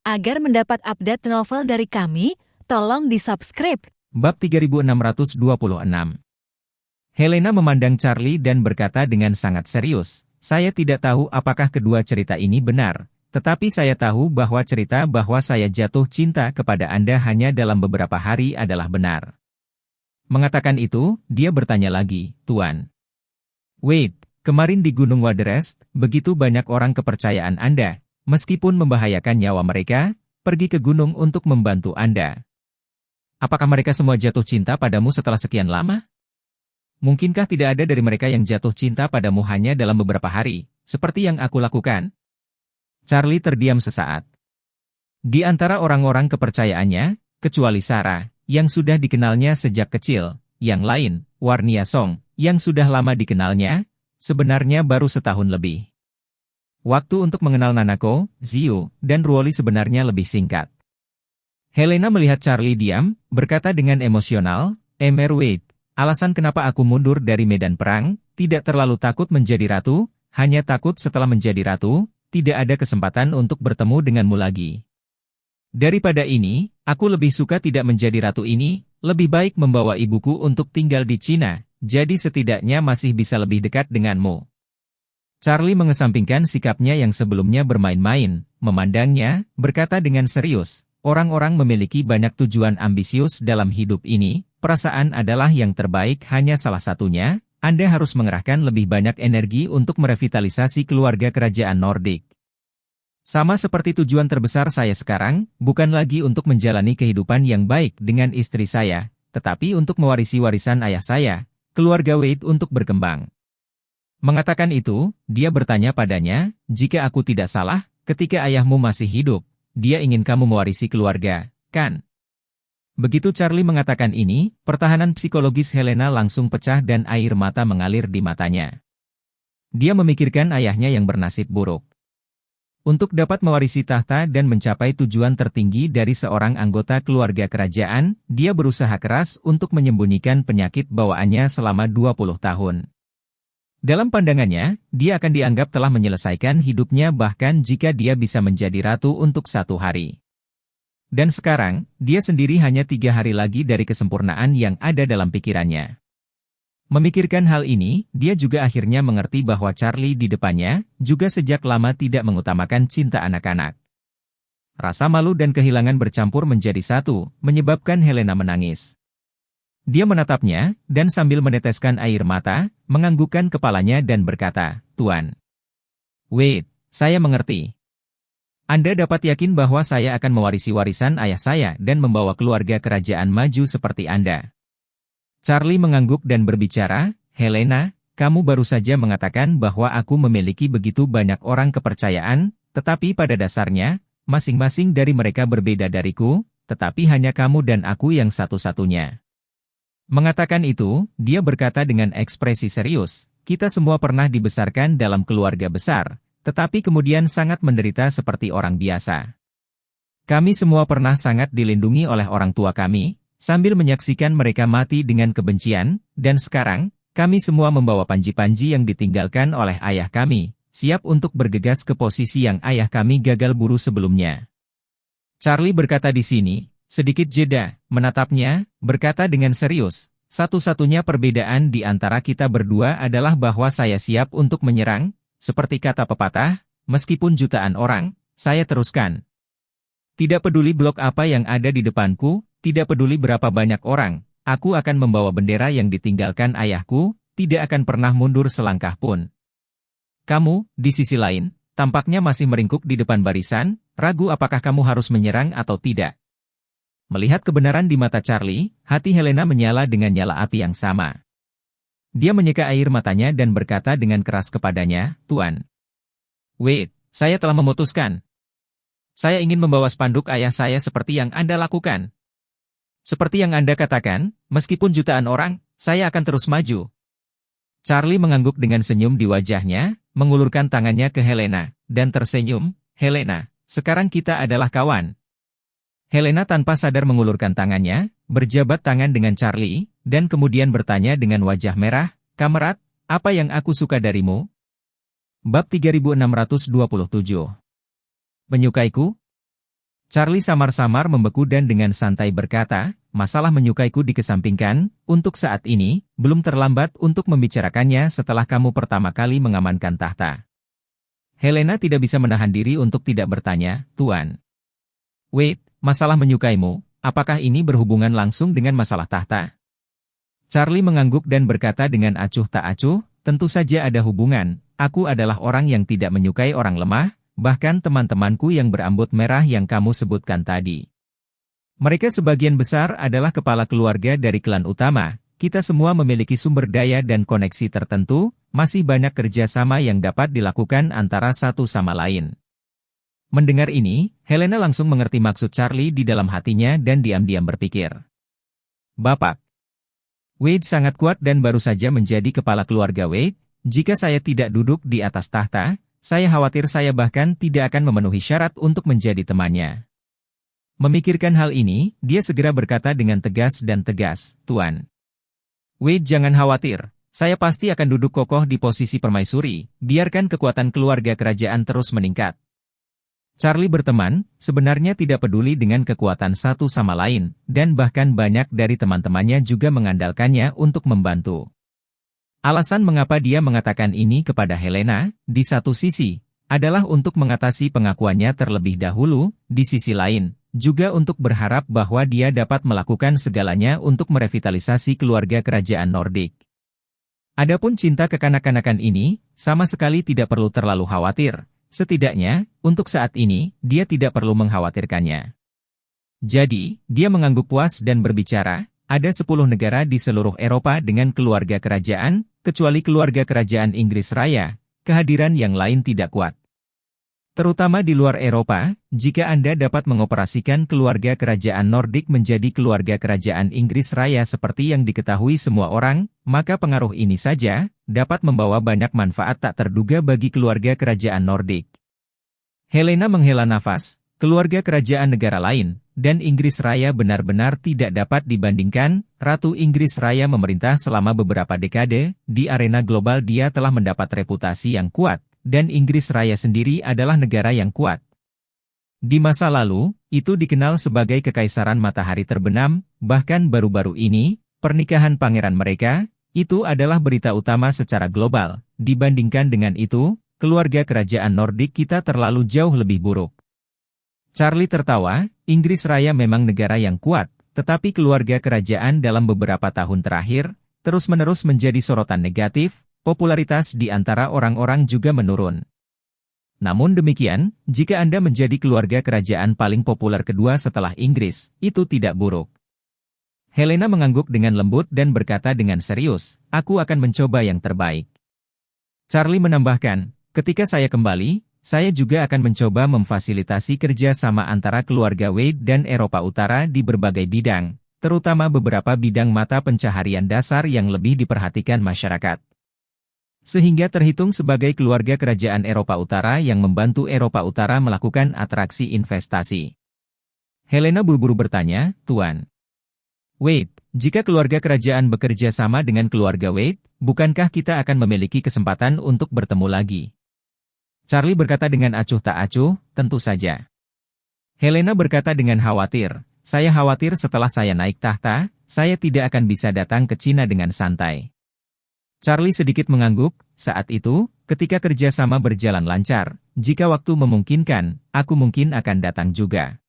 Agar mendapat update novel dari kami, tolong di-subscribe. Bab 3626. Helena memandang Charlie dan berkata dengan sangat serius, "Saya tidak tahu apakah kedua cerita ini benar, tetapi saya tahu bahwa cerita bahwa saya jatuh cinta kepada Anda hanya dalam beberapa hari adalah benar." Mengatakan itu, dia bertanya lagi, "Tuan Wade, kemarin di Gunung Waterest, begitu banyak orang kepercayaan Anda, meskipun membahayakan nyawa mereka, pergi ke gunung untuk membantu Anda. Apakah mereka semua jatuh cinta padamu setelah sekian lama? Mungkinkah tidak ada dari mereka yang jatuh cinta padamu hanya dalam beberapa hari, seperti yang aku lakukan?" Charlie terdiam sesaat. Di antara orang-orang kepercayaannya, kecuali Sarah, yang sudah dikenalnya sejak kecil, yang lain, Warnia Song, yang sudah lama dikenalnya, sebenarnya baru setahun lebih. Waktu untuk mengenal Nanako, Ziyu, dan Ruoli sebenarnya lebih singkat. Helena melihat Charlie diam, berkata dengan emosional, "Emer Wade, alasan kenapa aku mundur dari medan perang, tidak terlalu takut menjadi ratu, hanya takut setelah menjadi ratu, tidak ada kesempatan untuk bertemu denganmu lagi. Daripada ini, aku lebih suka tidak menjadi ratu ini, lebih baik membawa ibuku untuk tinggal di Cina, jadi setidaknya masih bisa lebih dekat denganmu." Charlie mengesampingkan sikapnya yang sebelumnya bermain-main, memandangnya, berkata dengan serius, "Orang-orang memiliki banyak tujuan ambisius dalam hidup ini, perasaan adalah yang terbaik hanya salah satunya, Anda harus mengerahkan lebih banyak energi untuk merevitalisasi keluarga kerajaan Nordik. Sama seperti tujuan terbesar saya sekarang, bukan lagi untuk menjalani kehidupan yang baik dengan istri saya, tetapi untuk mewarisi warisan ayah saya, keluarga Wade untuk berkembang." Mengatakan itu, dia bertanya padanya, "Jika aku tidak salah, ketika ayahmu masih hidup, dia ingin kamu mewarisi keluarga, kan?" Begitu Charlie mengatakan ini, pertahanan psikologis Helena langsung pecah dan air mata mengalir di matanya. Dia memikirkan ayahnya yang bernasib buruk. Untuk dapat mewarisi tahta dan mencapai tujuan tertinggi dari seorang anggota keluarga kerajaan, dia berusaha keras untuk menyembunyikan penyakit bawaannya selama 20 tahun. Dalam pandangannya, dia akan dianggap telah menyelesaikan hidupnya bahkan jika dia bisa menjadi ratu untuk 1 hari. Dan sekarang, dia sendiri hanya 3 hari lagi dari kesempurnaan yang ada dalam pikirannya. Memikirkan hal ini, dia juga akhirnya mengerti bahwa Charlie di depannya, juga sejak lama tidak mengutamakan cinta anak-anak. Rasa malu dan kehilangan bercampur menjadi satu, menyebabkan Helena menangis. Dia menatapnya, dan sambil meneteskan air mata, menganggukkan kepalanya dan berkata, "Tuan Wade, saya mengerti. Anda dapat yakin bahwa saya akan mewarisi warisan ayah saya dan membawa keluarga kerajaan maju seperti Anda." Charlie mengangguk dan berbicara, "Helena, kamu baru saja mengatakan bahwa aku memiliki begitu banyak orang kepercayaan, tetapi pada dasarnya, masing-masing dari mereka berbeda dariku, tetapi hanya kamu dan aku yang satu-satunya." Mengatakan itu, dia berkata dengan ekspresi serius, "Kita semua pernah dibesarkan dalam keluarga besar, tetapi kemudian sangat menderita seperti orang biasa. Kami semua pernah sangat dilindungi oleh orang tua kami, sambil menyaksikan mereka mati dengan kebencian, dan sekarang, kami semua membawa panji-panji yang ditinggalkan oleh ayah kami, siap untuk bergegas ke posisi yang ayah kami gagal buru sebelumnya." Charlie berkata di sini, sedikit jeda, menatapnya, berkata dengan serius, "Satu-satunya perbedaan di antara kita berdua adalah bahwa saya siap untuk menyerang, seperti kata pepatah, meskipun jutaan orang, saya teruskan. Tidak peduli blok apa yang ada di depanku, tidak peduli berapa banyak orang, aku akan membawa bendera yang ditinggalkan ayahku, tidak akan pernah mundur selangkah pun. Kamu, di sisi lain, tampaknya masih meringkuk di depan barisan, ragu apakah kamu harus menyerang atau tidak." Melihat kebenaran di mata Charlie, hati Helena menyala dengan nyala api yang sama. Dia menyeka air matanya dan berkata dengan keras kepadanya, "Tuan Wade, saya telah memutuskan. Saya ingin membawa spanduk ayah saya seperti yang Anda lakukan. Seperti yang Anda katakan, meskipun jutaan orang, saya akan terus maju." Charlie mengangguk dengan senyum di wajahnya, mengulurkan tangannya ke Helena, dan tersenyum, "Helena, sekarang kita adalah kawan." Helena tanpa sadar mengulurkan tangannya, berjabat tangan dengan Charlie, dan kemudian bertanya dengan wajah merah, "Kamerad, apa yang aku suka darimu?" Bab 3627. Menyukaiku? Charlie samar-samar membeku dan dengan santai berkata, masalah menyukaiku dikesampingkan, untuk saat ini, belum terlambat untuk membicarakannya setelah kamu pertama kali mengamankan tahta. Helena tidak bisa menahan diri untuk tidak bertanya, Tuan. Wade, masalah menyukaimu, apakah ini berhubungan langsung dengan masalah tahta? Charlie mengangguk dan berkata dengan acuh tak acuh, tentu saja ada hubungan, aku adalah orang yang tidak menyukai orang lemah, bahkan teman-temanku yang berambut merah yang kamu sebutkan tadi. Mereka sebagian besar adalah kepala keluarga dari klan utama, kita semua memiliki sumber daya dan koneksi tertentu, masih banyak kerjasama yang dapat dilakukan antara satu sama lain. Mendengar ini, Helena langsung mengerti maksud Charlie di dalam hatinya dan diam-diam berpikir. Bapak, Wade sangat kuat dan baru saja menjadi kepala keluarga Wade, jika saya tidak duduk di atas tahta, saya khawatir saya bahkan tidak akan memenuhi syarat untuk menjadi temannya. Memikirkan hal ini, dia segera berkata dengan tegas dan tegas, Tuan. Wade jangan khawatir, saya pasti akan duduk kokoh di posisi permaisuri, biarkan kekuatan keluarga kerajaan terus meningkat. Charlie berteman, sebenarnya tidak peduli dengan kekuatan satu sama lain, dan bahkan banyak dari teman-temannya juga mengandalkannya untuk membantu. Alasan mengapa dia mengatakan ini kepada Helena, di satu sisi, adalah untuk mengatasi pengakuannya terlebih dahulu, di sisi lain, juga untuk berharap bahwa dia dapat melakukan segalanya untuk merevitalisasi keluarga kerajaan Nordik. Adapun cinta kekanak-kanakan ini, sama sekali tidak perlu terlalu khawatir, setidaknya, untuk saat ini, dia tidak perlu mengkhawatirkannya. Jadi, dia mengangguk puas dan berbicara, ada 10 negara di seluruh Eropa dengan keluarga kerajaan, kecuali keluarga kerajaan Inggris Raya, kehadiran yang lain tidak kuat. Terutama di luar Eropa, jika Anda dapat mengoperasikan keluarga kerajaan Nordik menjadi keluarga kerajaan Inggris Raya seperti yang diketahui semua orang, maka pengaruh ini saja dapat membawa banyak manfaat tak terduga bagi keluarga kerajaan Nordik. Helena menghela nafas, keluarga kerajaan negara lain, dan Inggris Raya benar-benar tidak dapat dibandingkan. Ratu Inggris Raya memerintah selama beberapa dekade, di arena global dia telah mendapat reputasi yang kuat, dan Inggris Raya sendiri adalah negara yang kuat. Di masa lalu, itu dikenal sebagai Kekaisaran Matahari Terbenam, bahkan baru-baru ini, pernikahan pangeran mereka, itu adalah berita utama secara global. Dibandingkan dengan itu, keluarga kerajaan Nordik kita terlalu jauh lebih buruk. Charlie tertawa, Inggris Raya memang negara yang kuat, tetapi keluarga kerajaan dalam beberapa tahun terakhir, terus-menerus menjadi sorotan negatif, popularitas di antara orang-orang juga menurun. Namun demikian, jika Anda menjadi keluarga kerajaan paling populer kedua setelah Inggris, itu tidak buruk. Helena mengangguk dengan lembut dan berkata dengan serius, aku akan mencoba yang terbaik. Charlie menambahkan, ketika saya kembali, saya juga akan mencoba memfasilitasi kerja sama antara keluarga Wade dan Eropa Utara di berbagai bidang, terutama beberapa bidang mata pencaharian dasar yang lebih diperhatikan masyarakat. Sehingga terhitung sebagai keluarga kerajaan Eropa Utara yang membantu Eropa Utara melakukan atraksi investasi. Helena buru-buru bertanya, Tuan. Wade, jika keluarga kerajaan bekerja sama dengan keluarga Wade, bukankah kita akan memiliki kesempatan untuk bertemu lagi? Charlie berkata dengan acuh tak acuh, tentu saja. Helena berkata dengan khawatir, saya khawatir setelah saya naik tahta, saya tidak akan bisa datang ke Cina dengan santai. Charlie sedikit mengangguk, saat itu, ketika kerjasama berjalan lancar, jika waktu memungkinkan, aku mungkin akan datang juga.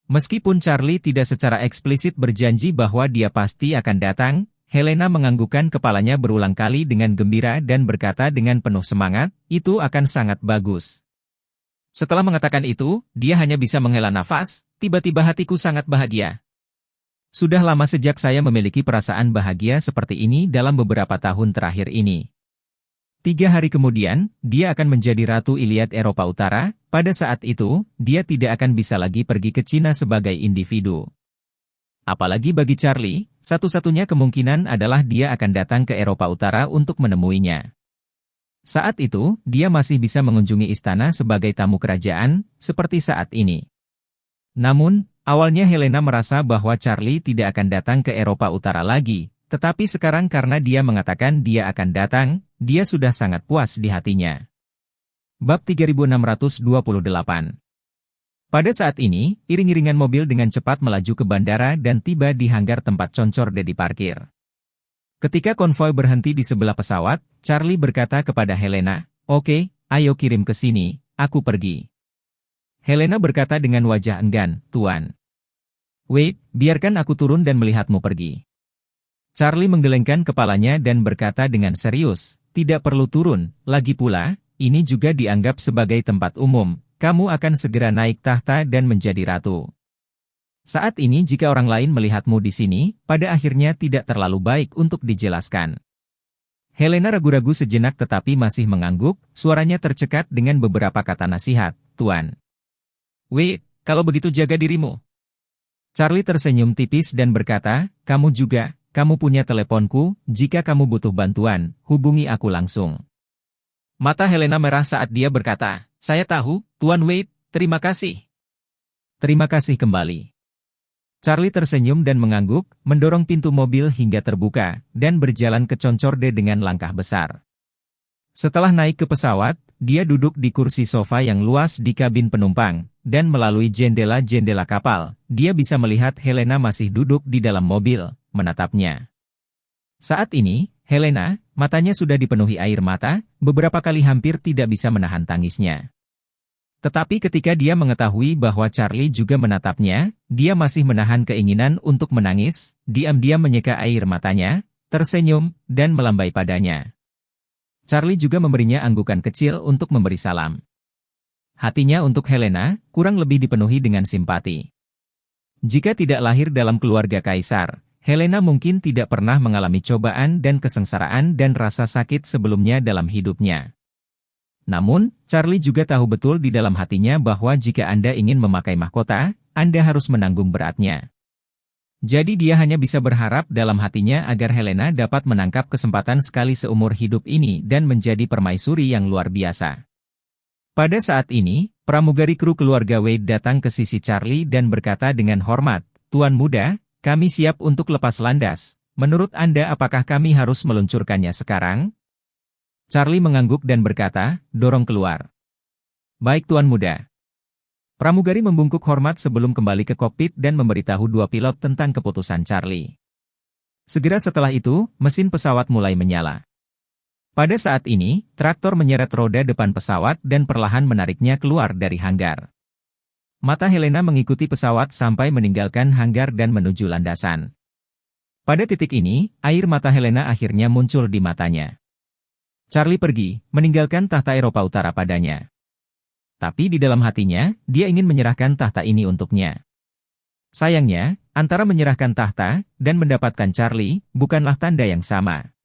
Meskipun Charlie tidak secara eksplisit berjanji bahwa dia pasti akan datang, Helena menganggukkan kepalanya berulang kali dengan gembira dan berkata dengan penuh semangat, itu akan sangat bagus. Setelah mengatakan itu, dia hanya bisa menghela nafas, tiba-tiba hatiku sangat bahagia. Sudah lama sejak saya memiliki perasaan bahagia seperti ini dalam beberapa tahun terakhir ini. 3 hari kemudian, dia akan menjadi Ratu Iliad Eropa Utara, pada saat itu, dia tidak akan bisa lagi pergi ke Cina sebagai individu. Apalagi bagi Charlie, satu-satunya kemungkinan adalah dia akan datang ke Eropa Utara untuk menemuinya. Saat itu, dia masih bisa mengunjungi istana sebagai tamu kerajaan, seperti saat ini. Namun, awalnya Helena merasa bahwa Charlie tidak akan datang ke Eropa Utara lagi, tetapi sekarang karena dia mengatakan dia akan datang, dia sudah sangat puas di hatinya. Bab 3628 Pada saat ini, iring-iringan mobil dengan cepat melaju ke bandara dan tiba di hanggar tempat Concorde diparkir. Ketika konvoi berhenti di sebelah pesawat, Charlie berkata kepada Helena, "Oke, ayo kirim ke sini, aku pergi." Helena berkata dengan wajah enggan, "Tuan. Wait, biarkan aku turun dan melihatmu pergi." Charlie menggelengkan kepalanya dan berkata dengan serius, "Tidak perlu turun, lagi pula, ini juga dianggap sebagai tempat umum. Kamu akan segera naik tahta dan menjadi ratu. Saat ini jika orang lain melihatmu di sini, pada akhirnya tidak terlalu baik untuk dijelaskan." Helena ragu-ragu sejenak tetapi masih mengangguk, suaranya tercekat dengan beberapa kata nasihat, "Tuan. Wait, kalau begitu jaga dirimu." Charlie tersenyum tipis dan berkata, "Kamu juga, kamu punya teleponku, jika kamu butuh bantuan, hubungi aku langsung." Mata Helena merah saat dia berkata, "Saya tahu, Tuan Wade, terima kasih." "Terima kasih kembali." Charlie tersenyum dan mengangguk, mendorong pintu mobil hingga terbuka, dan berjalan ke Concorde dengan langkah besar. Setelah naik ke pesawat, dia duduk di kursi sofa yang luas di kabin penumpang, dan melalui jendela-jendela kapal, dia bisa melihat Helena masih duduk di dalam mobil, menatapnya. Saat ini, Helena, matanya sudah dipenuhi air mata, beberapa kali hampir tidak bisa menahan tangisnya. Tetapi ketika dia mengetahui bahwa Charlie juga menatapnya, dia masih menahan keinginan untuk menangis, diam-diam menyeka air matanya, tersenyum, dan melambai padanya. Charlie juga memberinya anggukan kecil untuk memberi salam. Hatinya untuk Helena, kurang lebih dipenuhi dengan simpati. Jika tidak lahir dalam keluarga kaisar, Helena mungkin tidak pernah mengalami cobaan dan kesengsaraan dan rasa sakit sebelumnya dalam hidupnya. Namun, Charlie juga tahu betul di dalam hatinya bahwa jika Anda ingin memakai mahkota, Anda harus menanggung beratnya. Jadi dia hanya bisa berharap dalam hatinya agar Helena dapat menangkap kesempatan sekali seumur hidup ini dan menjadi permaisuri yang luar biasa. Pada saat ini, pramugari kru keluarga Wade datang ke sisi Charlie dan berkata dengan hormat, "Tuan muda, kami siap untuk lepas landas. Menurut Anda apakah kami harus meluncurkannya sekarang?" Charlie mengangguk dan berkata, "Dorong keluar." "Baik Tuan muda." Pramugari membungkuk hormat sebelum kembali ke kokpit dan memberitahu dua pilot tentang keputusan Charlie. Segera setelah itu, mesin pesawat mulai menyala. Pada saat ini, traktor menyeret roda depan pesawat dan perlahan menariknya keluar dari hanggar. Mata Helena mengikuti pesawat sampai meninggalkan hanggar dan menuju landasan. Pada titik ini, air mata Helena akhirnya muncul di matanya. Charlie pergi, meninggalkan tahta Eropa Utara padanya. Tapi di dalam hatinya, dia ingin menyerahkan tahta ini untuknya. Sayangnya, antara menyerahkan tahta dan mendapatkan Charlie, bukanlah tanda yang sama.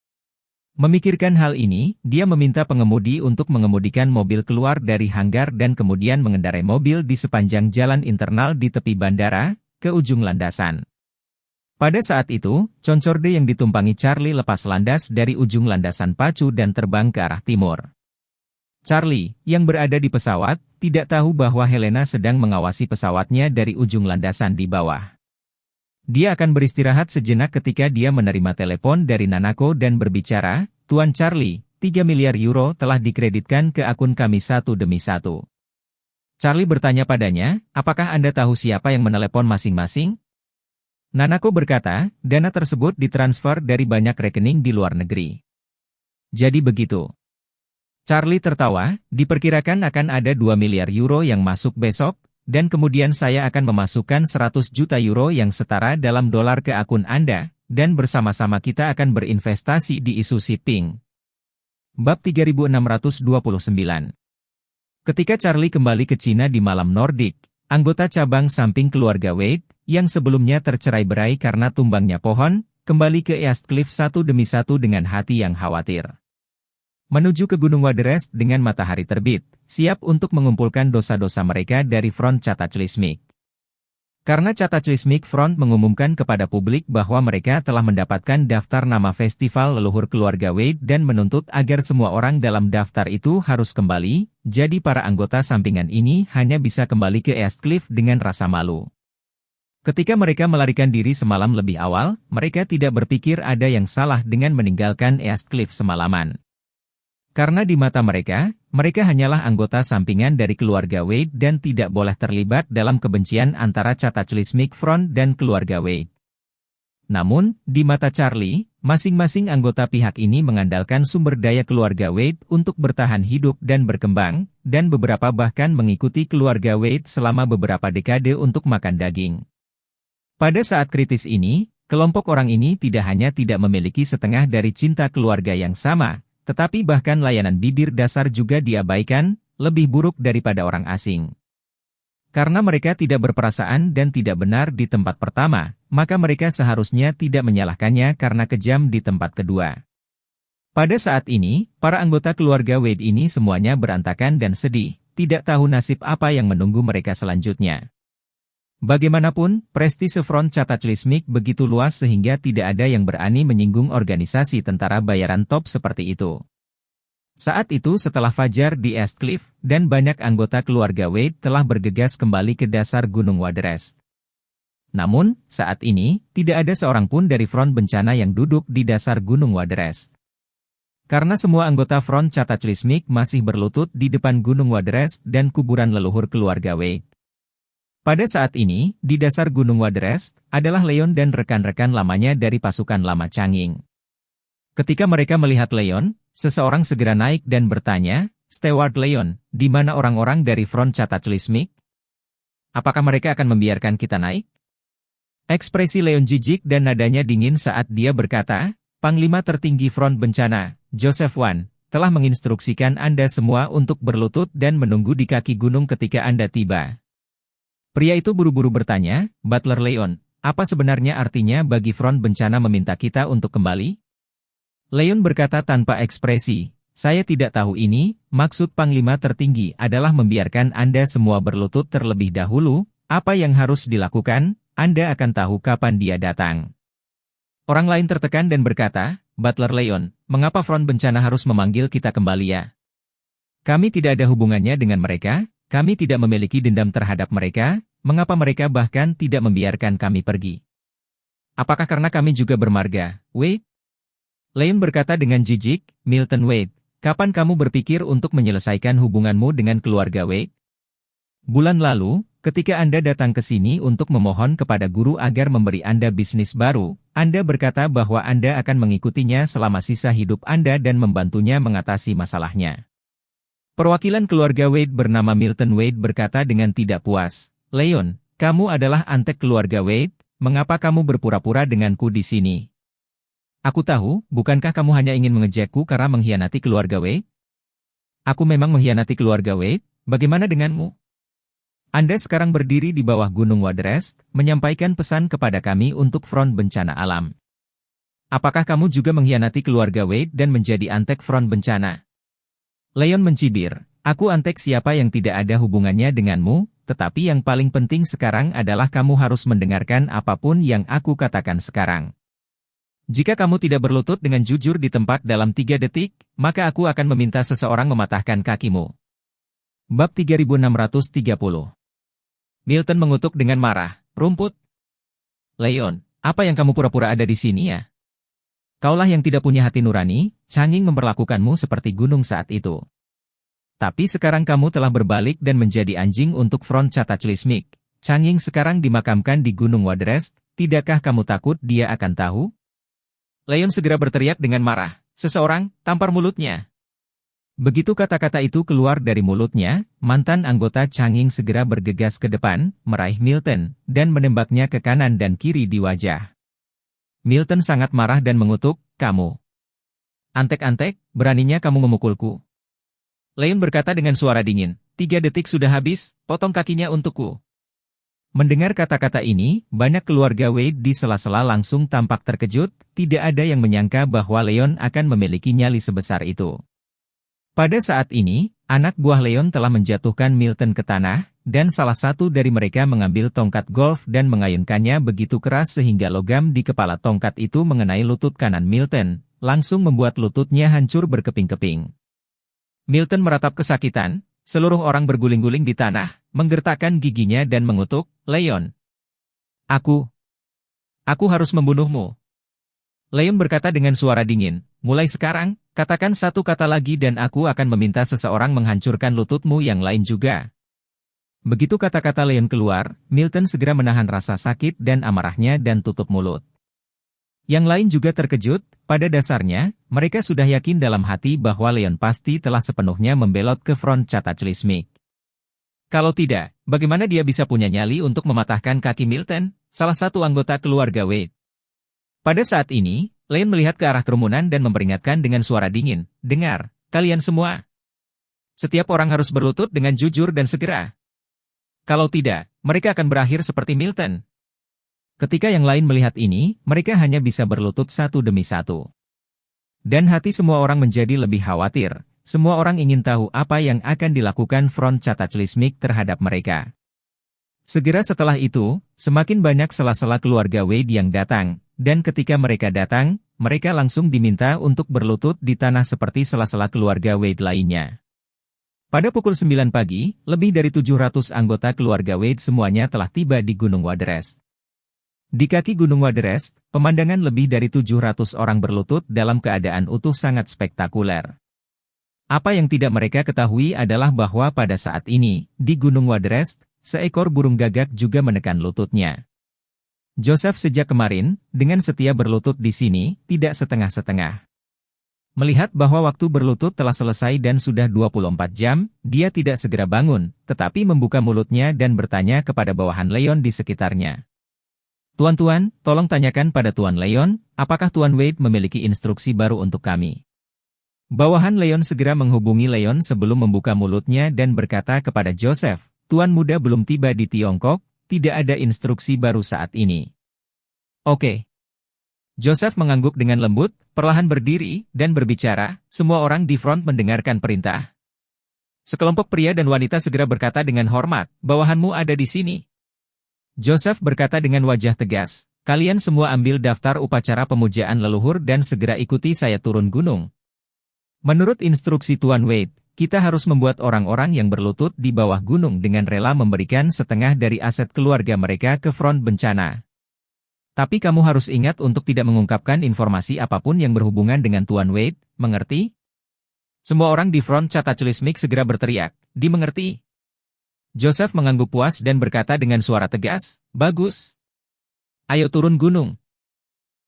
Memikirkan hal ini, dia meminta pengemudi untuk mengemudikan mobil keluar dari hanggar dan kemudian mengendarai mobil di sepanjang jalan internal di tepi bandara, ke ujung landasan. Pada saat itu, Concorde yang ditumpangi Charlie lepas landas dari ujung landasan pacu dan terbang ke arah timur. Charlie, yang berada di pesawat, tidak tahu bahwa Helena sedang mengawasi pesawatnya dari ujung landasan di bawah. Dia akan beristirahat sejenak ketika dia menerima telepon dari Nanako dan berbicara, "Tuan Charlie, 3 miliar euro telah dikreditkan ke akun kami satu demi satu." Charlie bertanya padanya, "Apakah Anda tahu siapa yang menelepon masing-masing?" Nanako berkata, "Dana tersebut ditransfer dari banyak rekening di luar negeri." "Jadi begitu." Charlie tertawa, "Diperkirakan akan ada 2 miliar euro yang masuk besok, dan kemudian saya akan memasukkan 100 juta euro yang setara dalam dolar ke akun Anda, dan bersama-sama kita akan berinvestasi di isu shipping." Bab 3629. Ketika Charlie kembali ke Cina di malam Nordik, anggota cabang samping keluarga Wade, yang sebelumnya tercerai-berai karena tumbangnya pohon, kembali ke East Cliff satu demi satu dengan hati yang khawatir. Menuju ke Gunung Waderest dengan matahari terbit, siap untuk mengumpulkan dosa-dosa mereka dari Front Cataclysmic. Karena Cataclysmic Front mengumumkan kepada publik bahwa mereka telah mendapatkan daftar nama festival leluhur keluarga Wade dan menuntut agar semua orang dalam daftar itu harus kembali, jadi para anggota sampingan ini hanya bisa kembali ke East Cliff dengan rasa malu. Ketika mereka melarikan diri semalam lebih awal, mereka tidak berpikir ada yang salah dengan meninggalkan East Cliff semalaman. Karena di mata mereka, mereka hanyalah anggota sampingan dari keluarga Wade dan tidak boleh terlibat dalam kebencian antara Cataclysmic Front dan keluarga Wade. Namun, di mata Charlie, masing-masing anggota pihak ini mengandalkan sumber daya keluarga Wade untuk bertahan hidup dan berkembang, dan beberapa bahkan mengikuti keluarga Wade selama beberapa dekade untuk makan daging. Pada saat kritis ini, kelompok orang ini tidak hanya tidak memiliki setengah dari cinta keluarga yang sama, tetapi bahkan layanan bibir dasar juga diabaikan, lebih buruk daripada orang asing. Karena mereka tidak berperasaan dan tidak benar di tempat pertama, maka mereka seharusnya tidak menyalahkannya karena kejam di tempat kedua. Pada saat ini, para anggota keluarga Wade ini semuanya berantakan dan sedih, tidak tahu nasib apa yang menunggu mereka selanjutnya. Bagaimanapun, prestise Front Cataclysmic begitu luas sehingga tidak ada yang berani menyinggung organisasi tentara bayaran top seperti itu. Saat itu setelah fajar di East Cliff, dan banyak anggota keluarga Wade telah bergegas kembali ke dasar Gunung Waterest. Namun, saat ini, tidak ada seorang pun dari Front Bencana yang duduk di dasar Gunung Waterest. Karena semua anggota Front Cataclysmic masih berlutut di depan Gunung Waterest dan kuburan leluhur keluarga Wade. Pada saat ini, di dasar Gunung Waterest, adalah Leon dan rekan-rekan lamanya dari pasukan lama Changing. Ketika mereka melihat Leon, seseorang segera naik dan bertanya, "Steward Leon, di mana orang-orang dari Front Cataclysmic? Apakah mereka akan membiarkan kita naik?" Ekspresi Leon jijik dan nadanya dingin saat dia berkata, "Panglima tertinggi Front Bencana, Joseph Wan, telah menginstruksikan Anda semua untuk berlutut dan menunggu di kaki gunung ketika Anda tiba." Pria itu buru-buru bertanya, "Butler Leon, apa sebenarnya artinya bagi Front Bencana meminta kita untuk kembali?" Leon berkata tanpa ekspresi, "Saya tidak tahu ini, maksud Panglima tertinggi adalah membiarkan Anda semua berlutut terlebih dahulu, apa yang harus dilakukan, Anda akan tahu kapan dia datang." Orang lain tertekan dan berkata, "Butler Leon, mengapa Front Bencana harus memanggil kita kembali ya? Kami tidak ada hubungannya dengan mereka. Kami tidak memiliki dendam terhadap mereka, mengapa mereka bahkan tidak membiarkan kami pergi? Apakah karena kami juga bermarga, Wade?" Leon berkata dengan jijik, "Milton Wade, kapan kamu berpikir untuk menyelesaikan hubunganmu dengan keluarga Wade? Bulan lalu, ketika Anda datang ke sini untuk memohon kepada guru agar memberi Anda bisnis baru, Anda berkata bahwa Anda akan mengikutinya selama sisa hidup Anda dan membantunya mengatasi masalahnya." Perwakilan keluarga Wade bernama Milton Wade berkata dengan tidak puas, "Leon, kamu adalah antek keluarga Wade, mengapa kamu berpura-pura denganku di sini? Aku tahu, bukankah kamu hanya ingin mengejekku karena mengkhianati keluarga Wade? Aku memang mengkhianati keluarga Wade, bagaimana denganmu? Anda sekarang berdiri di bawah Gunung Waterest, menyampaikan pesan kepada kami untuk Front Bencana Alam. Apakah kamu juga mengkhianati keluarga Wade dan menjadi antek Front Bencana?" Leon mencibir, "Aku antek siapa yang tidak ada hubungannya denganmu, tetapi yang paling penting sekarang adalah kamu harus mendengarkan apapun yang aku katakan sekarang. Jika kamu tidak berlutut dengan jujur di tempat dalam 3 detik, maka aku akan meminta seseorang mematahkan kakimu." Bab 3630. Milton mengutuk dengan marah, "Rumput? Leon, apa yang kamu pura-pura ada di sini ya? Kaulah yang tidak punya hati nurani, Changing memperlakukanmu seperti gunung saat itu. Tapi sekarang kamu telah berbalik dan menjadi anjing untuk Front Cataclysmic. Changing sekarang dimakamkan di Gunung Waterest, tidakkah kamu takut dia akan tahu?" Leon segera berteriak dengan marah, "Seseorang, tampar mulutnya." Begitu kata-kata itu keluar dari mulutnya, mantan anggota Changing segera bergegas ke depan, meraih Milton, dan menembaknya ke kanan dan kiri di wajah. Milton sangat marah dan mengutuk, "Kamu antek-antek, beraninya kamu memukulku." Leon berkata dengan suara dingin, 3 detik sudah habis, potong kakinya untukku." Mendengar kata-kata ini, banyak keluarga Wade di sela-sela langsung tampak terkejut, tidak ada yang menyangka bahwa Leon akan memiliki nyali sebesar itu. Pada saat ini, anak buah Leon telah menjatuhkan Milton ke tanah, dan salah satu dari mereka mengambil tongkat golf dan mengayunkannya begitu keras sehingga logam di kepala tongkat itu mengenai lutut kanan Milton, langsung membuat lututnya hancur berkeping-keping. Milton meratap kesakitan, seluruh orang berguling-guling di tanah, menggertakkan giginya dan mengutuk, "Leon, aku harus membunuhmu." Leon berkata dengan suara dingin, mulai sekarang, katakan satu kata lagi dan aku akan meminta seseorang menghancurkan lututmu yang lain juga. Begitu kata-kata Leon keluar, Milton segera menahan rasa sakit dan amarahnya dan tutup mulut. Yang lain juga terkejut, pada dasarnya, mereka sudah yakin dalam hati bahwa Leon pasti telah sepenuhnya membelot ke front Cataclysmic. Kalau tidak, bagaimana dia bisa punya nyali untuk mematahkan kaki Milton, salah satu anggota keluarga Wade? Pada saat ini, Leon melihat ke arah kerumunan dan memperingatkan dengan suara dingin, dengar, kalian semua. Setiap orang harus berlutut dengan jujur dan segera. Kalau tidak, mereka akan berakhir seperti Milton. Ketika yang lain melihat ini, mereka hanya bisa berlutut satu demi satu. Dan hati semua orang menjadi lebih khawatir. Semua orang ingin tahu apa yang akan dilakukan front Cataclysmic terhadap mereka. Segera setelah itu, semakin banyak sela-sela keluarga Wade yang datang, dan ketika mereka datang, mereka langsung diminta untuk berlutut di tanah seperti sela-sela keluarga Wade lainnya. Pada pukul 9 pagi, lebih dari 700 anggota keluarga Wade semuanya telah tiba di Gunung Waterrest. Di kaki Gunung Waterrest, pemandangan lebih dari 700 orang berlutut dalam keadaan utuh sangat spektakuler. Apa yang tidak mereka ketahui adalah bahwa pada saat ini, di Gunung Waterrest, seekor burung gagak juga menekan lututnya. Joseph sejak kemarin, dengan setia berlutut di sini, tidak setengah-setengah. Melihat bahwa waktu berlutut telah selesai dan sudah 24 jam, dia tidak segera bangun, tetapi membuka mulutnya dan bertanya kepada bawahan Leon di sekitarnya. Tuan-tuan, tolong tanyakan pada Tuan Leon, apakah Tuan Wade memiliki instruksi baru untuk kami? Bawahan Leon segera menghubungi Leon sebelum membuka mulutnya dan berkata kepada Joseph, Tuan muda belum tiba di Tiongkok, tidak ada instruksi baru saat ini. Oke. Joseph mengangguk dengan lembut, perlahan berdiri, dan berbicara, semua orang di front mendengarkan perintah. Sekelompok pria dan wanita segera berkata dengan hormat, bawahanmu ada di sini. Joseph berkata dengan wajah tegas, kalian semua ambil daftar upacara pemujaan leluhur dan segera ikuti saya turun gunung. Menurut instruksi Tuan Wade, kita harus membuat orang-orang yang berlutut di bawah gunung dengan rela memberikan setengah dari aset keluarga mereka ke front bencana. Tapi kamu harus ingat untuk tidak mengungkapkan informasi apapun yang berhubungan dengan Tuan Wade, mengerti? Semua orang di front Cataclysmic segera berteriak, dimengerti? Joseph mengangguk puas dan berkata dengan suara tegas, bagus. Ayo turun gunung.